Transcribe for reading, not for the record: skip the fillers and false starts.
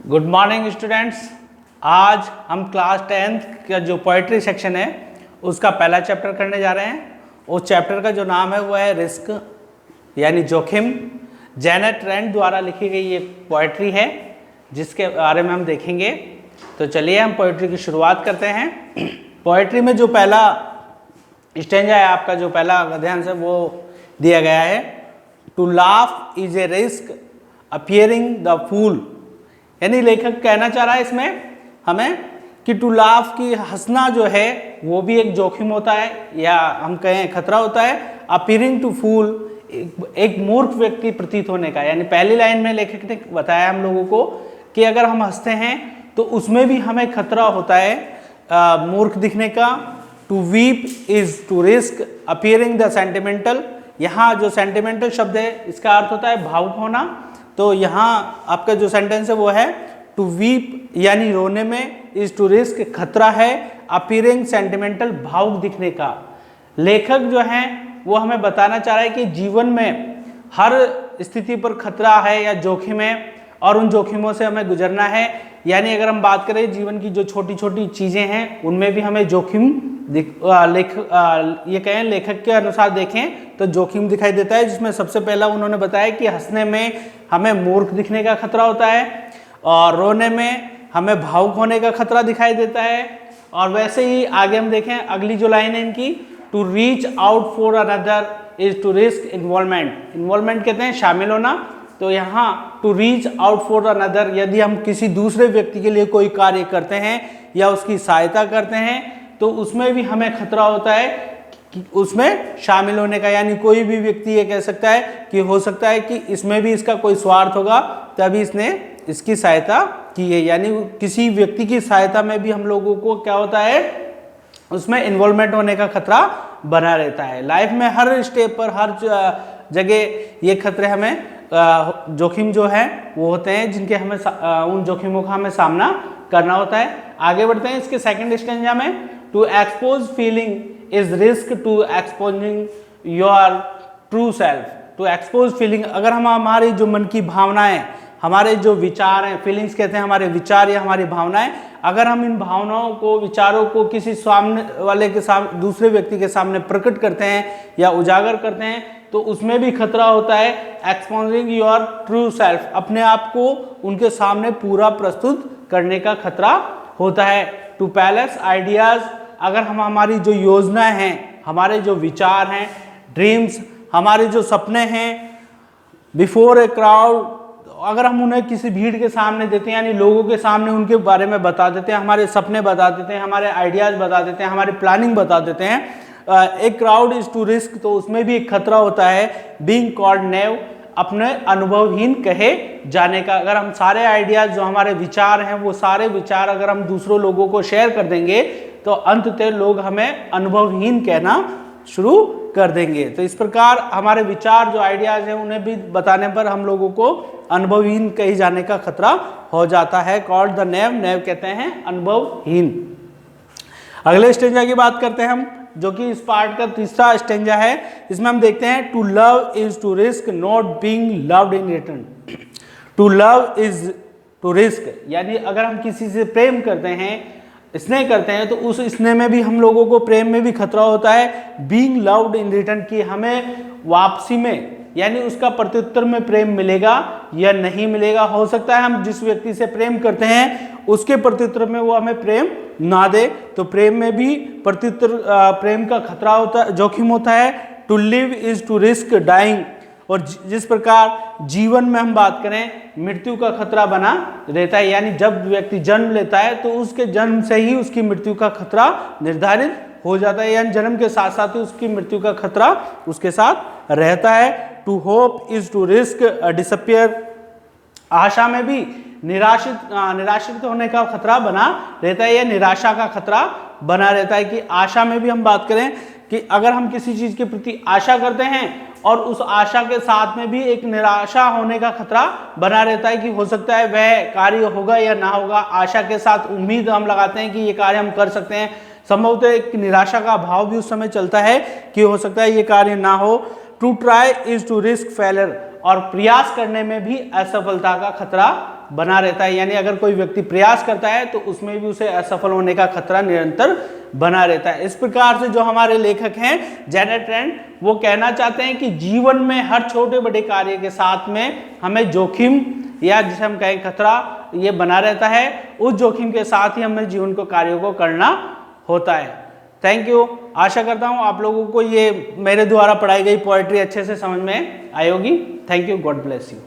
Good morning students. आज हम class 10th का जो पोएट्री सेक्शन है उसका पहला चैप्टर करने जा रहे हैं। उस चैप्टर का जो नाम है वो है रिस्क यानी जोखिम। जेनेट रैंड द्वारा लिखी गई ये पोएट्री है जिसके बारे में हम देखेंगे। तो चलिए हम पोएट्री की शुरुआत करते हैं। पोएट्री में जो पहला स्टेंजा है, आपका जो पहला अध्ययन है वो दिया गया है, to laugh is a risk appearing the fool. यानी लेखक कहना चाह रहा है इसमें हमें कि टू लाफ की हंसना जो है वो भी एक जोखिम होता है या हम कहें खतरा होता है। अपियरिंग टू फूल एक मूर्ख व्यक्ति प्रतीत होने का, यानी पहली लाइन में लेखक ने बताया हम लोगों को कि अगर हम हंसते हैं तो उसमें भी हमें खतरा होता है मूर्ख दिखने का। To weep is to risk appearing the sentimental. यहाँ जो सेंटिमेंटल शब्द है इसका अर्थ होता है भावुक होना। तो यहाँ आपका जो सेंटेंस है वो है टू वीप यानी रोने में, इज टू रिस्क खतरा है, अपीयरिंग सेंटिमेंटल भावुक दिखने का। लेखक जो है वो हमें बताना चाह रहा है कि जीवन में हर स्थिति पर खतरा है या जोखिम है और उन जोखिमों से हमें गुजरना है। यानी अगर हम बात करें जीवन की जो छोटी छोटी चीज़ें हैं उनमें भी हमें जोखिम ये कहें लेखक के अनुसार देखें तो जोखिम दिखाई देता है, जिसमें सबसे पहला उन्होंने बताया कि हंसने में हमें मूर्ख दिखने का खतरा होता है और रोने में हमें भावुक होने का खतरा दिखाई देता है। और वैसे ही आगे हम देखें अगली जो लाइन है इनकी, to reach out for another is to risk involvement. Involvement कहते हैं शामिल होना। तो यहाँ to reach out for another, यदि हम किसी दूसरे व्यक्ति के लिए कोई कार्य करते हैं या उसकी सहायता करते हैं तो उसमें भी हमें खतरा होता है कि उसमें शामिल होने का। यानी कोई भी व्यक्ति ये कह सकता है कि हो सकता है कि इसमें भी इसका कोई स्वार्थ होगा तभी इसने इसकी सहायता की है। यानी किसी व्यक्ति की सहायता में भी हम लोगों को क्या होता है, उसमें इन्वॉल्वमेंट होने का खतरा बना रहता है। लाइफ में हर स्टेप पर हर जगह ये खतरे हमें जोखिम जो है वो होते हैं जिनके हमें उन जोखिमों का हमें सामना करना होता है। आगे बढ़ते हैं इसके सेकंड स्टेंजा में, to expose feeling is risk to exposing your true self. To expose feeling, अगर हम हमारी जो मन की भावनाएं, हमारे जो विचार हैं, फीलिंग्स कहते हैं हमारे विचार या हमारी भावनाएं, अगर हम इन भावनाओं को विचारों को किसी सामने वाले के सामने दूसरे व्यक्ति के सामने प्रकट करते हैं या उजागर करते हैं तो उसमें भी खतरा होता है एक्सपोजिंग योर ट्रू सेल्फ, अपने आप को उनके सामने पूरा प्रस्तुत करने का खतरा होता है। टू पैलेस आइडियाज, अगर हम हमारी जो योजनाएं हैं, हमारे जो विचार हैं, ड्रीम्स, हमारे जो सपने हैं, बिफोर ए क्राउड, अगर हम उन्हें किसी भीड़ के सामने देते हैं यानी लोगों के सामने उनके बारे में बता देते हैं, हमारे सपने बता देते हैं, हमारे आइडियाज बता देते हैं, हमारी प्लानिंग बता देते हैं, एक क्राउड इज टू रिस्क, तो उसमें भी एक खतरा होता है बीइंग कॉल्ड नेव, अपने अनुभवहीन कहे जाने का। अगर हम सारे आइडियाज जो हमारे विचार हैं वो सारे विचार अगर हम दूसरों लोगों को शेयर कर देंगे तो अंततः लोग हमें अनुभवहीन कहना शुरू कर देंगे। तो इस प्रकार हमारे विचार जो आइडियाज हैं उन्हें भी बताने पर हम लोगों को अनुभवहीन कहे जाने का खतरा हो जाता है। कॉल्ड द नेव, नेव कहते हैं अनुभवहीन। अगले स्टेंजा की बात करते हैं हम, जो कि इस पार्ट का तीसरा स्टेंजा है। इसमें हम देखते हैं to love is to risk not being loved in return. To love is to risk, यानी अगर हम किसी से प्रेम करते हैं, स्नेह करते हैं, तो उस स्नेह में भी हम लोगों को प्रेम में भी खतरा होता है बीइंग लव्ड इन रिटर्न, की हमें वापसी में यानी उसका प्रत्युत्तर में प्रेम मिलेगा या नहीं मिलेगा। हो सकता है हम जिस व्यक्ति से प्रेम करते हैं उसके प्रत्युत्तर में वो हमें प्रेम ना दे, तो प्रेम में भी प्रत्युत्तर प्रेम का खतरा होता है, जोखिम होता है। To live is to risk dying, और जिस प्रकार जीवन में हम बात करें मृत्यु का खतरा बना रहता है, यानी जब व्यक्ति जन्म लेता है तो उसके जन्म से ही उसकी मृत्यु का खतरा निर्धारित हो जाता है, यानी जन्म के साथ साथ ही उसकी मृत्यु का खतरा उसके साथ रहता है। To hope is to risk disappear, आशा में भी निराशित होने का खतरा बना रहता है या निराशा का खतरा बना रहता है। कि आशा में भी हम बात करें कि अगर हम किसी चीज के प्रति आशा करते हैं और उस आशा के साथ में भी एक निराशा होने का खतरा बना रहता है कि हो सकता है वह कार्य होगा या ना होगा। आशा के साथ उम्मीद हम लगाते हैं कि ये कार्य हम कर सकते हैं, संभवतः एक निराशा का भाव भी उस समय चलता है कि हो सकता है ये कार्य ना हो। To try is to risk failure, और प्रयास करने में भी असफलता का खतरा बना रहता है, यानी अगर कोई व्यक्ति प्रयास करता है तो उसमें भी उसे असफल होने का खतरा निरंतर बना रहता है। इस प्रकार से जो हमारे लेखक हैं जेनेट रैंड, वो कहना चाहते हैं कि जीवन में हर छोटे बड़े कार्य के साथ में हमें जोखिम या जिसे हम कहें खतरा ये बना रहता है, उस जोखिम के साथ ही हमें जीवन को कार्यों को करना होता है। Thank you. आशा करता हूँ आप लोगों को ये मेरे द्वारा पढ़ाई गई पोएट्री अच्छे से समझ में आई होगी। Thank you. God bless you.